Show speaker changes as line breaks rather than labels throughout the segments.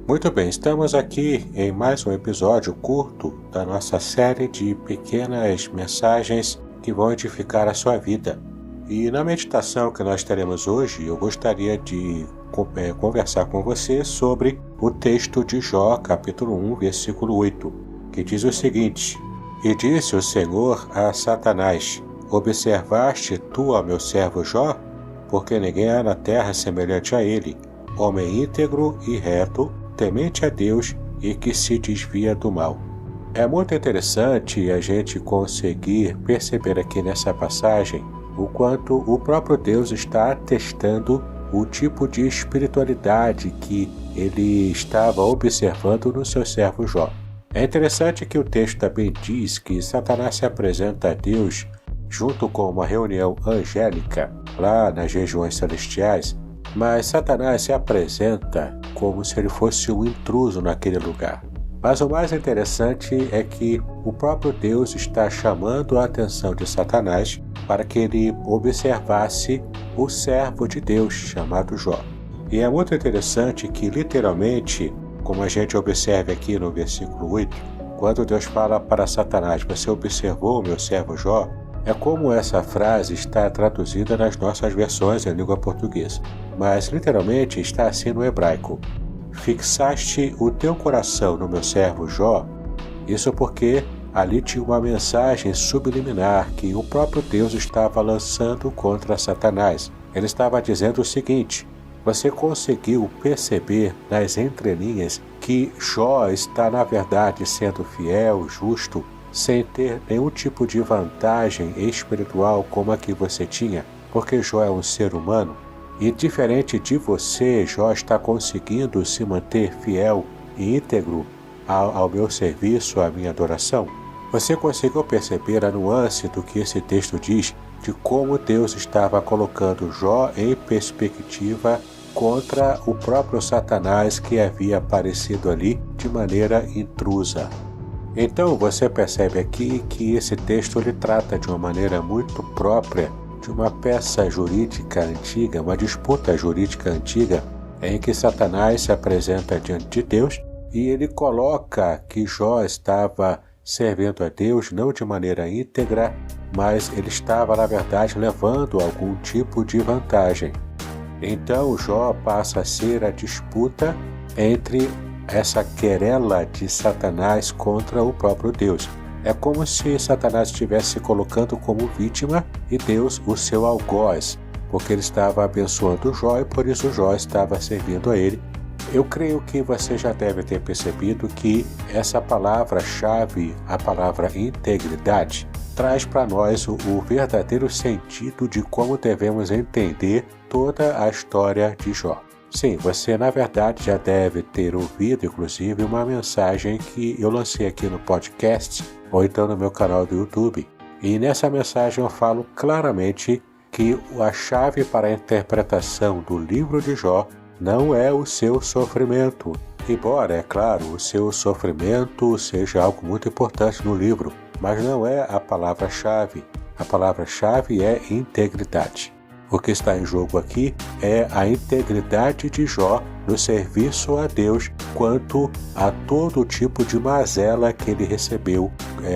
Muito bem, estamos aqui em mais um episódio curto da nossa série de pequenas mensagens que vão edificar a sua vida. E na meditação que nós teremos hoje, eu gostaria de conversar com você sobre o texto de Jó, capítulo 1, versículo 8, que diz o seguinte: E disse o Senhor a Satanás: Observaste tu ao meu servo Jó? Porque ninguém há na terra semelhante a ele, homem íntegro e reto, temente a Deus e que se desvia do mal. É muito interessante a gente conseguir perceber aqui nessa passagem o quanto o próprio Deus está atestando o tipo de espiritualidade que ele estava observando no seu servo Jó. É interessante que o texto também diz que Satanás se apresenta a Deus junto com uma reunião angélica lá nas regiões celestiais, mas Satanás se apresenta como se ele fosse um intruso naquele lugar. Mas o mais interessante é que o próprio Deus está chamando a atenção de Satanás para que ele observasse o servo de Deus chamado Jó. E é muito interessante que, literalmente, como a gente observa aqui no versículo 8, quando Deus fala para Satanás: Você observou o meu servo Jó? É como essa frase está traduzida nas nossas versões em língua portuguesa, mas literalmente está assim no hebraico: Fixaste o teu coração no meu servo Jó? Isso porque ali tinha uma mensagem subliminar que o próprio Deus estava lançando contra Satanás. Ele estava dizendo o seguinte: você conseguiu perceber nas entrelinhas que Jó está na verdade sendo fiel, justo, sem ter nenhum tipo de vantagem espiritual como a que você tinha, porque Jó é um ser humano, e diferente de você, Jó está conseguindo se manter fiel e íntegro ao meu serviço, à minha adoração? Você conseguiu perceber a nuance do que esse texto diz, de como Deus estava colocando Jó em perspectiva contra o próprio Satanás que havia aparecido ali de maneira intrusa? Então você percebe aqui que esse texto ele trata de uma maneira muito própria de uma peça jurídica antiga, uma disputa jurídica antiga, em que Satanás se apresenta diante de Deus e ele coloca que Jó estava servindo a Deus não de maneira íntegra, mas ele estava, na verdade, levando algum tipo de vantagem. Então Jó passa a ser a disputa entre essa querela de Satanás contra o próprio Deus. É como se Satanás estivesse se colocando como vítima e Deus o seu algoz, porque ele estava abençoando Jó e por isso Jó estava servindo a ele. Eu creio que você já deve ter percebido que essa palavra-chave, a palavra integridade, traz para nós o verdadeiro sentido de como devemos entender toda a história de Jó. Sim, você na verdade já deve ter ouvido, inclusive, uma mensagem que eu lancei aqui no podcast ou então no meu canal do YouTube. E nessa mensagem eu falo claramente que a chave para a interpretação do livro de Jó não é o seu sofrimento. Embora, é claro, o seu sofrimento seja algo muito importante no livro, mas não é a palavra-chave. A palavra-chave é integridade. O que está em jogo aqui é a integridade de Jó no serviço a Deus quanto a todo tipo de mazela que ele recebeu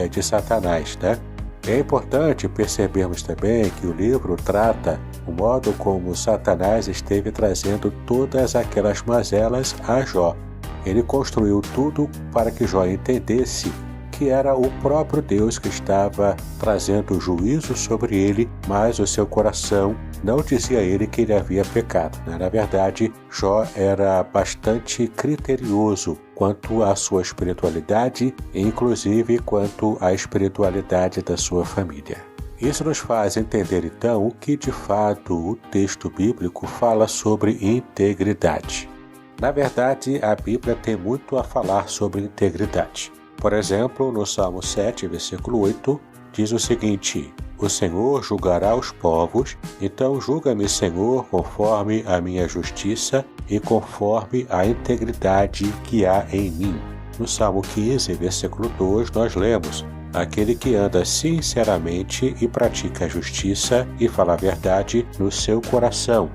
de Satanás, né? É importante percebermos também que o livro trata o modo como Satanás esteve trazendo todas aquelas mazelas a Jó. Ele construiu tudo para que Jó entendesse que era o próprio Deus que estava trazendo juízo sobre ele, mas o seu coração não dizia a ele que ele havia pecado, né? Na verdade, Jó era bastante criterioso quanto à sua espiritualidade e inclusive quanto à espiritualidade da sua família. Isso nos faz entender então o que de fato o texto bíblico fala sobre integridade. Na verdade, a Bíblia tem muito a falar sobre integridade. Por exemplo, no Salmo 7, versículo 8, diz o seguinte: O Senhor julgará os povos, então julga-me, Senhor, conforme a minha justiça e conforme a integridade que há em mim. No Salmo 15, versículo 2, nós lemos: Aquele que anda sinceramente e pratica a justiça e fala a verdade no seu coração.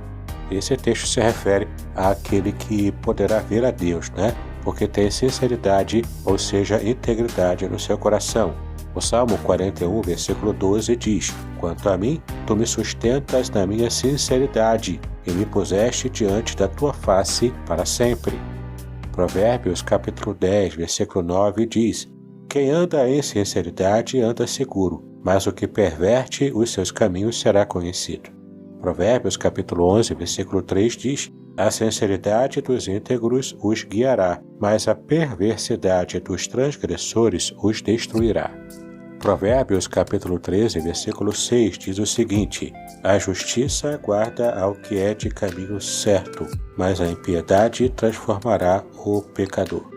Esse texto se refere àquele que poderá ver a Deus, né? porque tem sinceridade, ou seja, integridade no seu coração. O Salmo 41, versículo 12 diz: Quanto a mim, tu me sustentas na minha sinceridade e me puseste diante da tua face para sempre. Provérbios capítulo 10, versículo 9 diz: Quem anda em sinceridade anda seguro, mas o que perverte os seus caminhos será conhecido. Provérbios capítulo 11, versículo 3 diz: A sinceridade dos íntegros os guiará, mas a perversidade dos transgressores os destruirá. Provérbios capítulo 13, versículo 6 diz o seguinte: A justiça guarda ao que é de caminho certo, mas a impiedade transformará o pecador.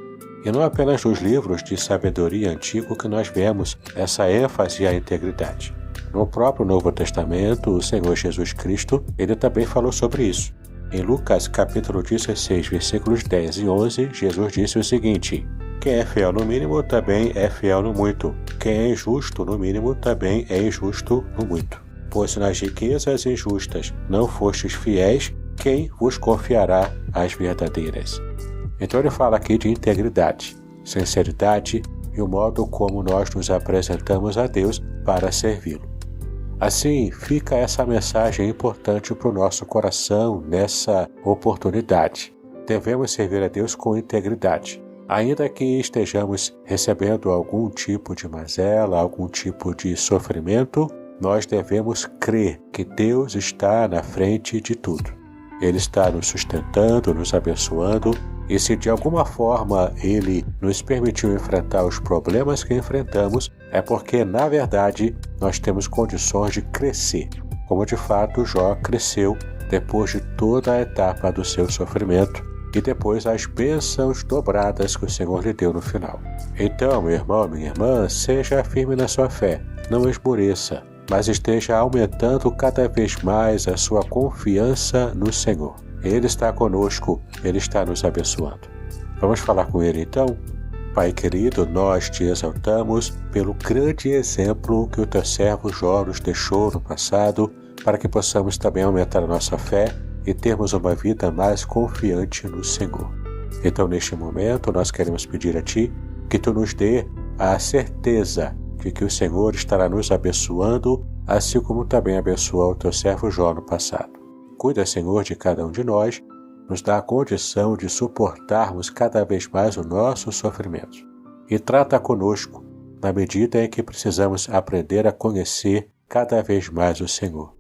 E não apenas nos livros de sabedoria antigo que nós vemos essa ênfase à integridade. No próprio Novo Testamento, o Senhor Jesus Cristo, ele também falou sobre isso. Em Lucas capítulo 16, versículos 10 e 11, Jesus disse o seguinte: Quem é fiel no mínimo também é fiel no muito. Quem é injusto no mínimo também é injusto no muito. Pois se nas riquezas injustas não fostes fiéis, quem vos confiará as verdadeiras? Então ele fala aqui de integridade, sinceridade e o modo como nós nos apresentamos a Deus para servi-lo. Assim, fica essa mensagem importante para o nosso coração nessa oportunidade. Devemos servir a Deus com integridade. Ainda que estejamos recebendo algum tipo de mazela, algum tipo de sofrimento, nós devemos crer que Deus está na frente de tudo. Ele está nos sustentando, nos abençoando, e se de alguma forma Ele nos permitiu enfrentar os problemas que enfrentamos, é porque, na verdade, nós temos condições de crescer, como de fato Jó cresceu depois de toda a etapa do seu sofrimento e depois as bênçãos dobradas que o Senhor lhe deu no final. Então, meu irmão, minha irmã, seja firme na sua fé, não esmoreça, mas esteja aumentando cada vez mais a sua confiança no Senhor. Ele está conosco, Ele está nos abençoando. Vamos falar com Ele então? Pai querido, nós te exaltamos pelo grande exemplo que o teu servo Jó nos deixou no passado, para que possamos também aumentar a nossa fé e termos uma vida mais confiante no Senhor. Então, neste momento, nós queremos pedir a Ti que Tu nos dê a certeza de que o Senhor estará nos abençoando, assim como também abençoou o teu servo Jó no passado. Cuida, Senhor, de cada um de nós, nos dá a condição de suportarmos cada vez mais o nosso sofrimento. E trata conosco, na medida em que precisamos aprender a conhecer cada vez mais o Senhor.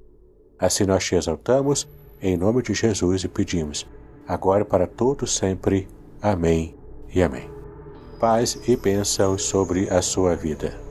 Assim nós te exaltamos, em nome de Jesus, e pedimos, agora e para todos sempre. Amém e amém. Paz e bênçãos sobre a sua vida.